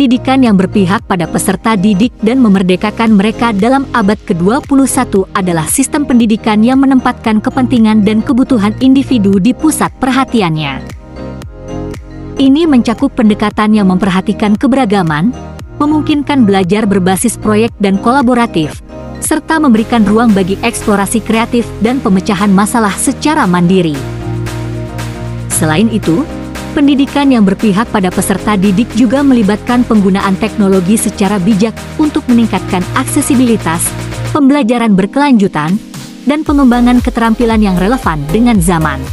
Pendidikan yang berpihak pada peserta didik dan memerdekakan mereka dalam abad ke-21 adalah sistem pendidikan yang menempatkan kepentingan dan kebutuhan individu di pusat perhatiannya. Ini mencakup pendekatan yang memperhatikan keberagaman, memungkinkan belajar berbasis proyek dan kolaboratif, serta memberikan ruang bagi eksplorasi kreatif dan pemecahan masalah secara mandiri. Selain itu, pendidikan yang berpihak pada peserta didik juga melibatkan penggunaan teknologi secara bijak untuk meningkatkan aksesibilitas, pembelajaran berkelanjutan, dan pengembangan keterampilan yang relevan dengan zaman.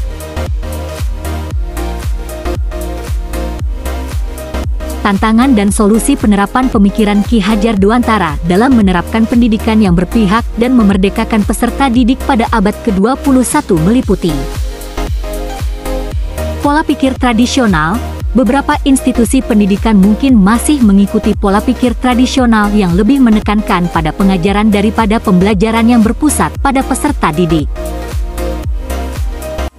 Tantangan dan solusi penerapan pemikiran Ki Hajar Dewantara dalam menerapkan pendidikan yang berpihak dan memerdekakan peserta didik pada abad ke-21 meliputi pola pikir tradisional. Beberapa institusi pendidikan mungkin masih mengikuti pola pikir tradisional yang lebih menekankan pada pengajaran daripada pembelajaran yang berpusat pada peserta didik.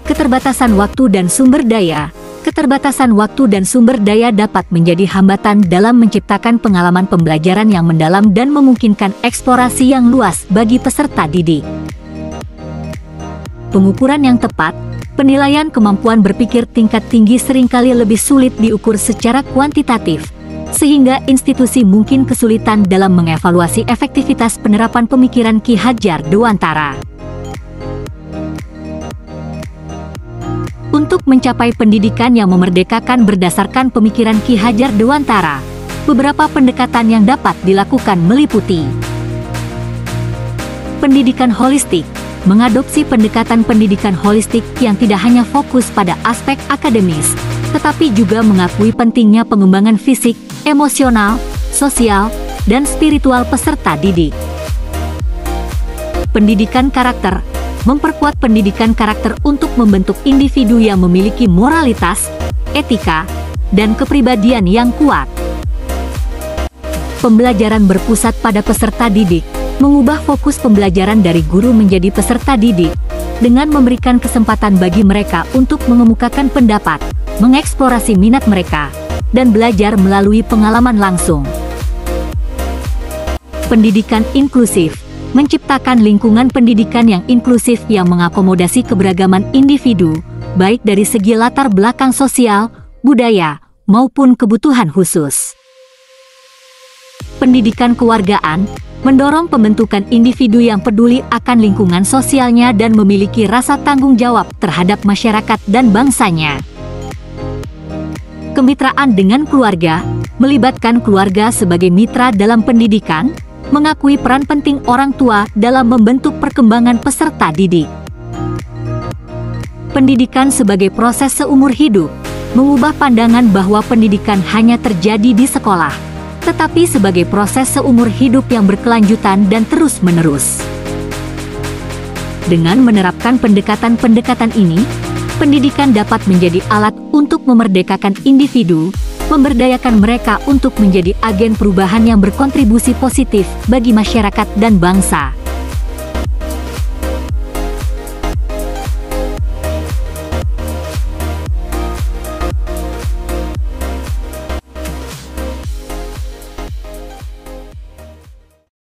Keterbatasan waktu dan sumber daya. Keterbatasan waktu dan sumber daya dapat menjadi hambatan dalam menciptakan pengalaman pembelajaran yang mendalam dan memungkinkan eksplorasi yang luas bagi peserta didik. Pengukuran yang tepat. Penilaian kemampuan berpikir tingkat tinggi seringkali lebih sulit diukur secara kuantitatif, sehingga institusi mungkin kesulitan dalam mengevaluasi efektivitas penerapan pemikiran Ki Hajar Dewantara. Untuk mencapai pendidikan yang memerdekakan berdasarkan pemikiran Ki Hajar Dewantara, beberapa pendekatan yang dapat dilakukan meliputi pendidikan holistik. Mengadopsi pendekatan pendidikan holistik yang tidak hanya fokus pada aspek akademis, tetapi juga mengakui pentingnya pengembangan fisik, emosional, sosial, dan spiritual peserta didik. Pendidikan karakter. Memperkuat pendidikan karakter untuk membentuk individu yang memiliki moralitas, etika, dan kepribadian yang kuat. Pembelajaran berpusat pada peserta didik. Mengubah fokus pembelajaran dari guru menjadi peserta didik, dengan memberikan kesempatan bagi mereka untuk mengemukakan pendapat, mengeksplorasi minat mereka, dan belajar melalui pengalaman langsung. Pendidikan inklusif. Menciptakan lingkungan pendidikan yang inklusif yang mengakomodasi keberagaman individu, baik dari segi latar belakang sosial, budaya, maupun kebutuhan khusus. Pendidikan kewargaan. Mendorong pembentukan individu yang peduli akan lingkungan sosialnya dan memiliki rasa tanggung jawab terhadap masyarakat dan bangsanya. Kemitraan dengan keluarga, melibatkan keluarga sebagai mitra dalam pendidikan, mengakui peran penting orang tua dalam membentuk perkembangan peserta didik. Pendidikan sebagai proses seumur hidup, mengubah pandangan bahwa pendidikan hanya terjadi di sekolah, tetapi sebagai proses seumur hidup yang berkelanjutan dan terus-menerus. Dengan menerapkan pendekatan-pendekatan ini, pendidikan dapat menjadi alat untuk memerdekakan individu, memberdayakan mereka untuk menjadi agen perubahan yang berkontribusi positif bagi masyarakat dan bangsa.